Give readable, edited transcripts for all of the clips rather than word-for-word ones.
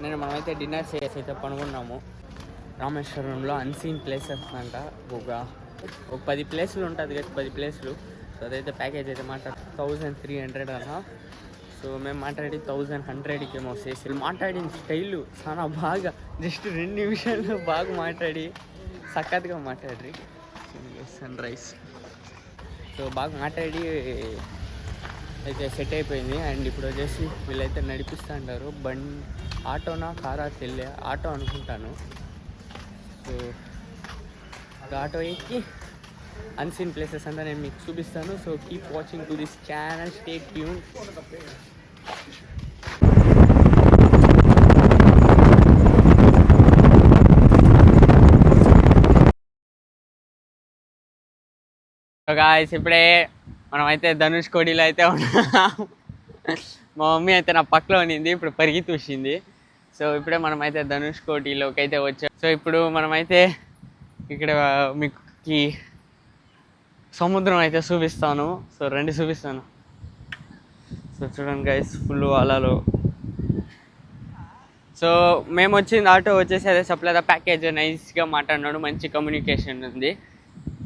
నేను మనమైతే డిన్నర్ చేసి అయితే పనుకున్నాము. రామేశ్వరంలో అన్సీన్ ప్లేసెస్ అంట ఒక 10 ప్లేసులు ఉంటుంది కదా, 10 ప్లేసులు. సో అదైతే ప్యాకేజ్ అయితే 1300 అన్న. సో మేము మాట్లాడి 1100కి ఏమో చేసి మాట్లాడిన స్టైలు చాలా బాగా, జస్ట్ 2 నిమిషాలు బాగా మాట్లాడి సక్కత్గా మాట్లాడి సన్ రైజ్. సో బాగా మాట్లాడి అయితే సెట్ అయిపోయింది. అండ్ ఇప్పుడు వచ్చేసి వీళ్ళైతే నడిపిస్తూ ఉంటారు. ఆటోనా కారా తెల్లే, ఆటో అనుకుంటాను. సో ఆటో ఎక్కి అన్సీన్ ప్లేసెస్ అంతా నేను మీకు చూపిస్తాను. So keep watching to this channel, stay tune. Guys ఇప్పుడే మనమైతే ధనుష్ కోడిలో అయితే ఉన్నాం. మా మమ్మీ అయితే నా పక్కలో ఉన్నింది, ఇప్పుడు పరిగెత్తి వచ్చింది. సో ఇప్పుడే మనమైతే ధనుష్ కోటిలోకి అయితే వచ్చాం. సో ఇప్పుడు మనమైతే ఇక్కడ మీకు సముద్రం అయితే చూపిస్తాను. సో రండి చూపిస్తాను. సో చూడండి గైస్, ఫుల్ అలలు. సో మేము వచ్చింది ఆటో వచ్చేసి అదే సప్లై ప్యాకేజ్ నైస్గా మాట్లాడినాడు, మంచి కమ్యూనికేషన్ ఉంది.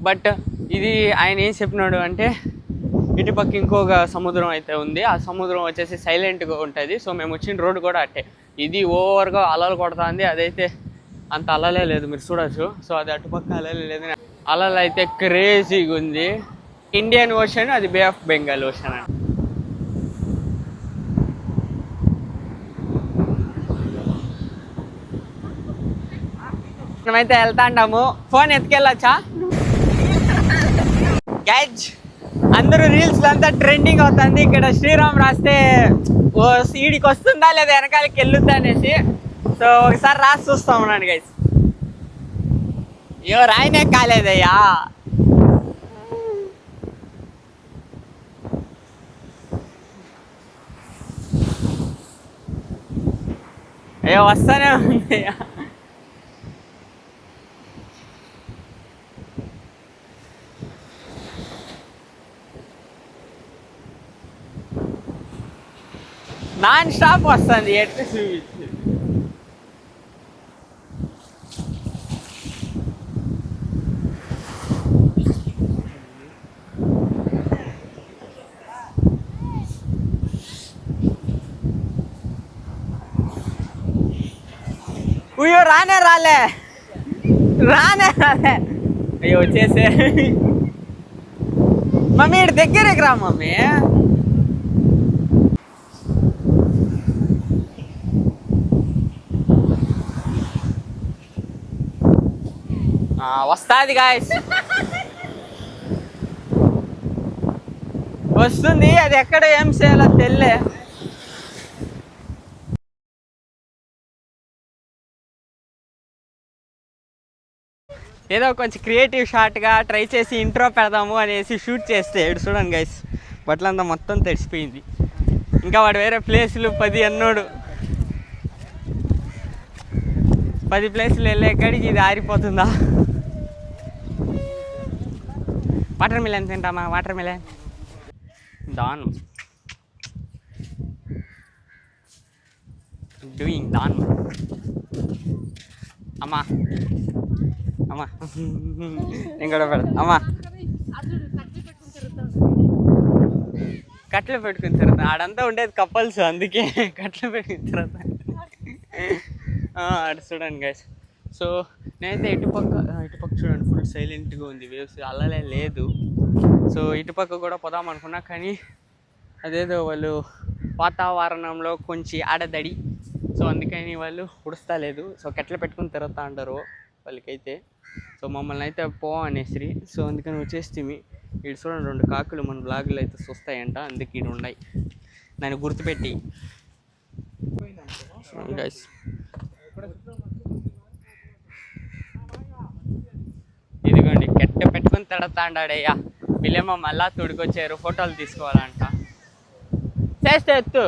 బట్ ఇది ఆయన ఏం చెప్పినాడు అంటే ఇటుపక్క ఇంకొక సముద్రం అయితే ఉంది, ఆ సముద్రం వచ్చేసి సైలెంట్గా ఉంటుంది. సో మేము వచ్చిన రోడ్డు కూడా అట్టే, ఇది ఓవర్గా అలలు కొడుతుంది, అదైతే అంత అలలే లేదు, మీరు చూడొచ్చు. సో అది అటుపక్క అలలే లేదు, అలలు అయితే క్రేజీగా ఉంది. ఇండియన్ ఓషన్, అది బే ఆఫ్ బెంగాల్ ఓషన్ అని. మనమైతే వెళ్తా ఉంటాము. ఫోన్ ఎత్తుకెళ్ళొచ్చా గైజ్? అందరూ రీల్స్లో అంతా ట్రెండింగ్ అవుతుంది. ఇక్కడ శ్రీరామ్ రాస్తే ఈడికి వస్తుందా లేదా వెనకాలకి వెళ్ళొద్దా అనేసి. సో ఒకసారి రాసి చూస్తా ఉన్నాను గైజ్. అయ్యో రాయనే కాలేదయ్యా. అయ్యో వస్తానే ఉందయ్యా. నాన్ స్టాప్ వస్తుంది, ఎట్లా చూపించి. అయ్యో రానే రాలే. అయ్యో వచ్చేసే. మమ్మీ ఇటు దగ్గరికి రా మమ్మీ. వస్తుంది గాయస్, వస్తుంది. అది ఎక్కడ ఏం చేయాలో తెల్లే. ఏదో కొంచెం క్రియేటివ్ షాట్గా ట్రై చేసి ఇంట్రో పెడదాము అనేసి షూట్ చేస్తే ఇటు చూడండి గైస్, బట్టలంతా మొత్తం తడిసిపోయింది. ఇంకా వాడు వేరే ప్లేసులు 10 అన్నాడు. 10 ప్లేసులు వెళ్ళే కాడికి ఇది ఆరిపోతుందా? వాటర్ మిలన్ తింటామా? వాటర్ మిలన్ దాన్ డూయింగ్ దాన్. అమ్మా అమ్మా నేను కూడా పెడతా. అమ్మా కట్లు పెట్టుకుని తిరుగుతా. ఆడంతా ఉండేది కప్పల్స్, అందుకే కట్లు పెట్టుకుని తిరుగుతా. అటు చూడండి గైస్. సో నేనైతే ఇటుపక్క చూడండి, ఫుల్ సైలెంట్గా ఉంది, వేవ్స్ అల్లలే లేదు. సో ఇటుపక్క కూడా పోదాం అనుకున్నా, కానీ అదేదో వాళ్ళు వాతావరణంలో కొంచెం ఆడదడి. సో అందుకని వాళ్ళు ఉడుస్తలేదు. సో కట్లు పెట్టుకుని తిరుగుతూ ఉంటారు వాళ్ళకైతే. సో మమ్మల్ని అయితే అనేసి, సో అందుకని వచ్చేస్తే ఇటు చూడండి 2 కాకులు మన బ్లాగులు అయితే చూస్తాయంట, అందుకే ఇటు ఉన్నాయి. నన్ను గుర్తుపెట్టి గైస్. ఇదిగోండి కట్టె పెట్టుకుని తిడతాడాడయ్యా. వీళ్ళేమో మళ్ళా తొడుకొచ్చారు, ఫోటోలు తీసుకోవాలంట. చేస్తే ఎత్తు.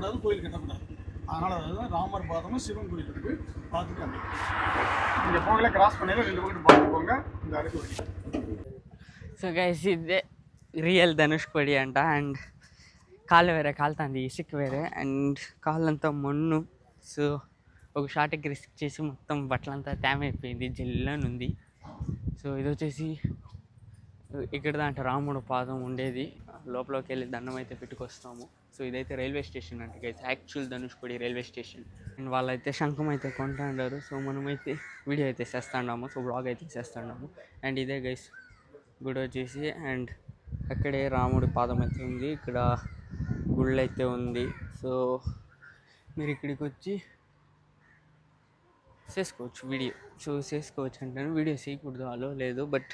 வரக்கூடாது, கோயில் கட்டக்கூடாது. அதனால் அதாவது ராமர் பாதமும் சிவன் கோயில் இருக்குது, பார்த்துட்டு அந்த இங்கே போகல கிராஸ் பண்ணி 2 பக்கம் பார்த்து போங்க. இந்த அடுக்கு வழி. సో గైస్ ఇదే రియల్ ధనుష్కోడి అంట. అండ్ కాళ్ళు వేరే కాలుతుంది, ఇసుక వేరే, అండ్ కాళ్ళంతా మొన్ను. సో ఒక షార్ట్కి రిస్క్ చేసి మొత్తం బట్టలంతా తేమైపోయింది, జల్లని ఉంది. సో ఇది వచ్చేసి ఇక్కడ దాంట్లో రాముడు పాదం ఉండేది. లోపలికి వెళ్ళి దండం అయితే పెట్టుకొస్తాము. సో ఇదైతే రైల్వే స్టేషన్ అంటే guys, actual Dhanushkodi railway station. And వాళ్ళైతే శంఖం అయితే కొంటాడారు. సో మనమైతే వీడియో అయితే చేస్తున్నాము, సో బ్లాగ్ అయితే చేస్తున్నాము. అండ్ ఇదే గైస్ గుడి వచ్చేసి, అండ్ అక్కడే రాముడి పాదం అయితే ఉంది, ఇక్కడ గుళ్ళు అయితే ఉంది. సో మీరు ఇక్కడికి వచ్చి చేసుకోవచ్చు వీడియో. సో చేసుకోవచ్చు అంటాను, వీడియో చేయకూడదు అలో లేదు, బట్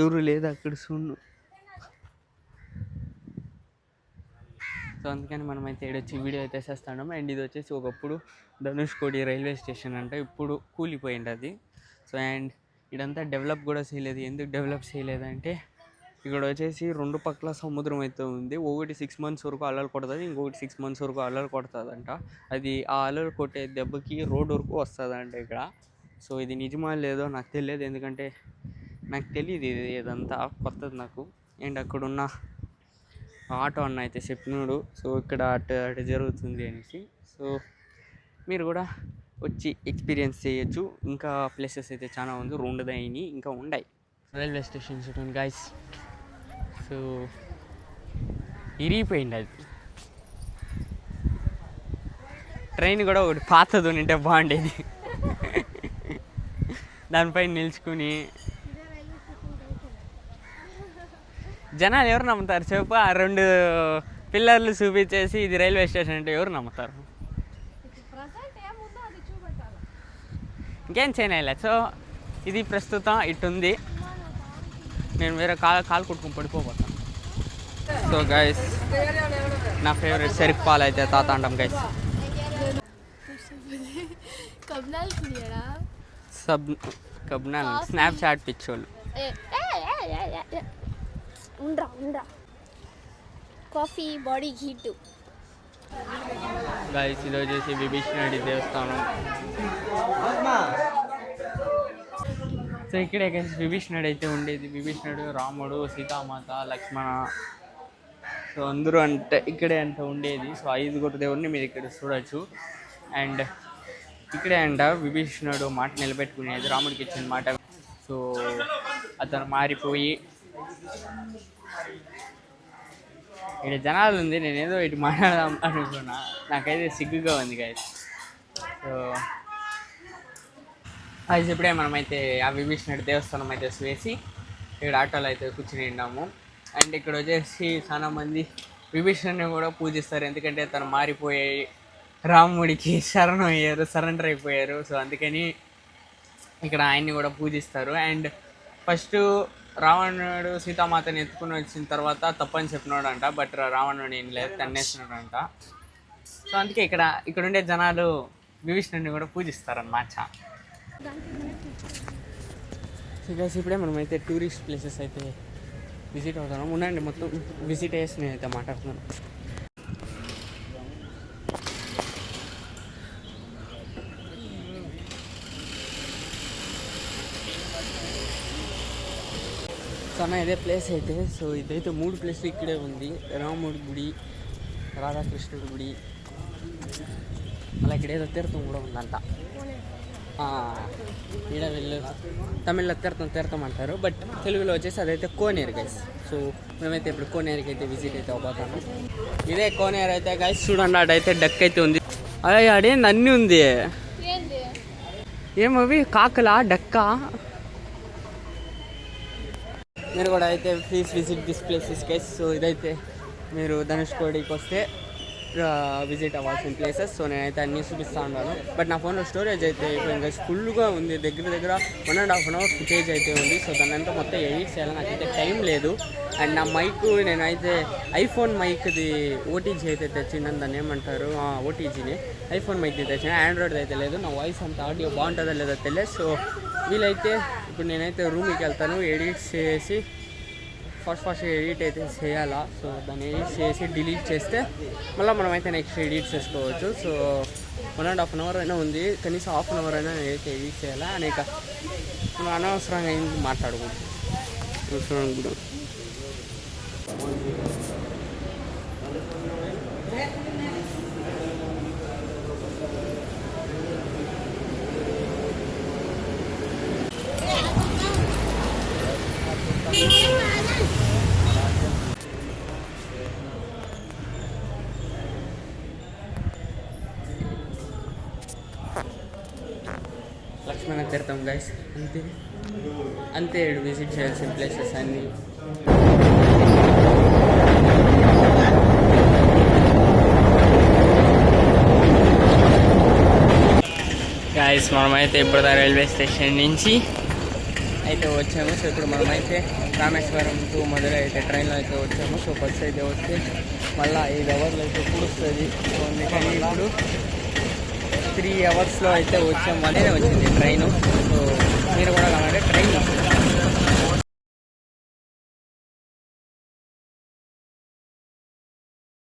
ఎవరు లేదు అక్కడ సున్ను. సో అందుకని మనమైతే వచ్చి వీడియో అయితే చేస్తున్నాము. అండ్ ఇది వచ్చేసి ఒకప్పుడు ధనుష్కోడి రైల్వే స్టేషన్ అంటే ఇప్పుడు కూలిపోయింది అది. సో అండ్ ఇదంతా డెవలప్ కూడా చేయలేదు. ఎందుకు డెవలప్ చేయలేదంటే ఇక్కడ వచ్చేసి 2 పక్కల సముద్రం అయితే ఉంది. ఒకటి 6 months వరకు అలలు కొడుతుంది, ఇంకొకటి 6 months వరకు అలలు కొడుతుందంట. అది ఆ అలలు కొట్టే దెబ్బకి రోడ్ వరకు వస్తుందంట ఇక్కడ. సో ఇది నిజమా లేదో నాకు తెలియదు, ఎందుకంటే నాకు తెలియదు ఇదంతా కొత్తది నాకు. అండ్ అక్కడున్న ఆటో అన్న అయితే చెప్పినాడు, సో ఇక్కడ అటు జరుగుతుంది అనేసి. సో మీరు కూడా వచ్చి ఎక్స్పీరియన్స్ చేయొచ్చు. ఇంకా ప్లేసెస్ అయితే చాలా ఉంది, 2 దాయిని ఇంకా ఉన్నాయి. రైల్వే స్టేషన్ చూడండి గైస్. సో ఇరిగిపోయింది అది. ట్రైన్ కూడా ఒకటి పాతది ఉంటే బాగుండేది, దానిపైన నిల్చుకుని. జనాలు ఎవరు నమ్ముతారు చెప్పు? ఆ 2 పిల్లర్లు చూపించేసి ఇది రైల్వే స్టేషన్ అంటే ఎవరు నమ్ముతారు? ఇంకేం చేయలే. సో ఇది ప్రస్తుతం ఇటుంది. నేను వేరే కాలు కొట్టుకుని పడిపోతాను. సో గైస్ నా ఫేవరెట్ సెరిక్ పాలు అయితే తాతాండం గైస్. కబ్నాల్ స్నాప్చాట్ పిచ్చోళ్ళు. Coffee body heat. గైస్ ఇది వచ్చేసి విభీషణుడి దేవస్థానం. సో ఇక్కడే గైస్ విభీషణుడు అయితే ఉండేది. విభీషణుడు, రాముడు, సీతామాత, లక్ష్మణ, సో అందరూ అంటే ఇక్కడే అంట ఉండేది. సో 5 దేవుడిని మీరు ఇక్కడ చూడొచ్చు. అండ్ ఇక్కడే అంట విభీషణుడు మాట నిలబెట్టుకునేది, రాముడికి ఇచ్చిన మాట. సో అతను మారిపోయి ఇక్కడ జనాలు ఉంది, నేనేదో ఇటు మాట్లాడదాం అనుకున్నా, నాకైతే సిగ్గుగా ఉంది గైస్. సో అది ఇప్పుడే మనమైతే ఆ విభీషణుడి దేవస్థానం అయితే వేసి ఇక్కడ ఆటోలో అయితే కూర్చుని ఉన్నాము. అండ్ ఇక్కడ వచ్చేసి చాలా మంది విభీషణుని కూడా పూజిస్తారు, ఎందుకంటే తను మారిపోయి రాముడికి శరణం అయ్యారు, సరెండర్ అయిపోయారు. సో అందుకని ఇక్కడ ఆయన్ని కూడా పూజిస్తారు. అండ్ ఫస్ట్ రావణుడు సీతామాతని ఎత్తుకుని వచ్చిన తర్వాత తప్పని చెప్పినాడు అంట, బట్ రావణుడు ఏం లేదు, తన్నేసినాడు అంట. సో అందుకే ఇక్కడ ఉండే జనాలు విభీషణుడిని కూడా పూజిస్తారన్నమాట. సో గైస్ ఇప్పుడే మనమైతే టూరిస్ట్ ప్లేసెస్ అయితే విజిట్ అవుతున్నాం. ఉండండి, మొత్తం విజిట్ చేసి నేనైతే మాట్లాడుతున్నాను. చాలా ఇదే ప్లేస్ అయితే. సో ఇదైతే 3 ప్లేస్లు ఇక్కడే ఉంది. రాముడి గుడి, రాధాకృష్ణుడి గుడి, అలా ఇక్కడ ఏదో తీర్థం కూడా ఉందంట. ఈడ వీళ్ళు తమిళ్లో తీర్థం అంటారు, బట్ తెలుగులో వచ్చేసి అదైతే కోనేరు గైస్. సో మేమైతే ఇప్పుడు కోనేరుకి అయితే విజిట్ అయితే అవ్వబోతాము. ఇదే కోనేరు అయితే గైస్. చూడండి అడైతే డక్ అయితే ఉంది. అదే అడేంది అన్నీ ఉంది. ఏమవి కాకలా డక్కా? మీరు కూడా అయితే please visit this places guys. So ఇదైతే మీరు ధనుష్కోడికి వస్తే విజిట్ అవ్వాల్సిన ప్లేసెస్. సో నేనైతే అన్నీ చూపిస్తూ ఉన్నాను, బట్ నా ఫోన్లో స్టోరేజ్ అయితే అయిపోయింది గైస్, ఫుల్గా ఉంది. దగ్గర 1.5 hour ఫుటేజ్ అయితే ఉంది. సో దాని అంతా మొత్తం ఎడిట్ చేయాలి, నాకైతే టైం లేదు. అండ్ నా మైక్ నేనైతే ఐఫోన్ మైక్ది ఓటీజీ అయితే తెచ్చిందని, దాన్ని ఏమంటారు, ఓటీజీని ఐఫోన్ మైక్ది తెచ్చిన, ఆండ్రాయిడ్ అయితే లేదు. నా వాయిస్ అంత ఆడియో బాగుంటుందో లేదో తెలియదు. సో వీలైతే ఇప్పుడు నేనైతే రూమ్కి వెళ్తాను, ఎడిట్ చేసి ఫస్ట్ ఎడిట్ అయితే చేయాలా. సో దాన్ని ఎడిట్ చేసి డిలీట్ చేస్తే మళ్ళీ మనమైతే నెక్స్ట్ ఎడిట్ చేసుకోవచ్చు. సో 1.5 అవర్ అయినా ఉంది, కనీసం హాఫ్ అన్ అవర్ అయినా నేనైతే ఎడిట్ చేయాలా అనేక మనం అనవసరంగా అయింది మాట్లాడుకుంటాం. కూడా లక్ష్మణ తీర్థం గైస్, అంతే విజిట్ చేయాల్సిన ప్లేసెస్ అన్నీ. గైస్ మనమైతే ఇప్పుడు రైల్వే స్టేషన్ నుంచి అయితే వచ్చాము. సో ఇప్పుడు మనమైతే రామేశ్వరం టు మధురై అయితే ట్రైన్లో అయితే వచ్చాము. సో బస్సు అయితే వస్తే మళ్ళీ 5 అవర్లు అయితే కూడుస్తుంది. సో అందుకని ఇప్పుడు 3 అవర్స్లో అయితే వచ్చాము. అదే వచ్చింది ట్రైను. సో మీరు కూడా కావాలంటే ట్రైన్